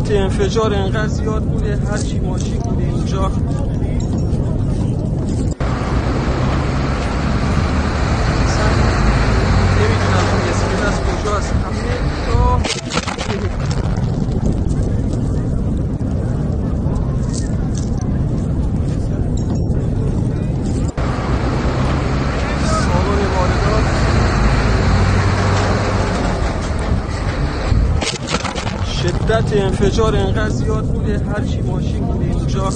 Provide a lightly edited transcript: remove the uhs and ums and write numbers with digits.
شدت انفجار انقدر زیاد بوده، هرچی ماشین بوده اینجا نمیدونم این اسکیل از کجاست. همه سالن واردات شدت انفجار انقدر زیاد بوده، هرچی ماشین بوده اینجا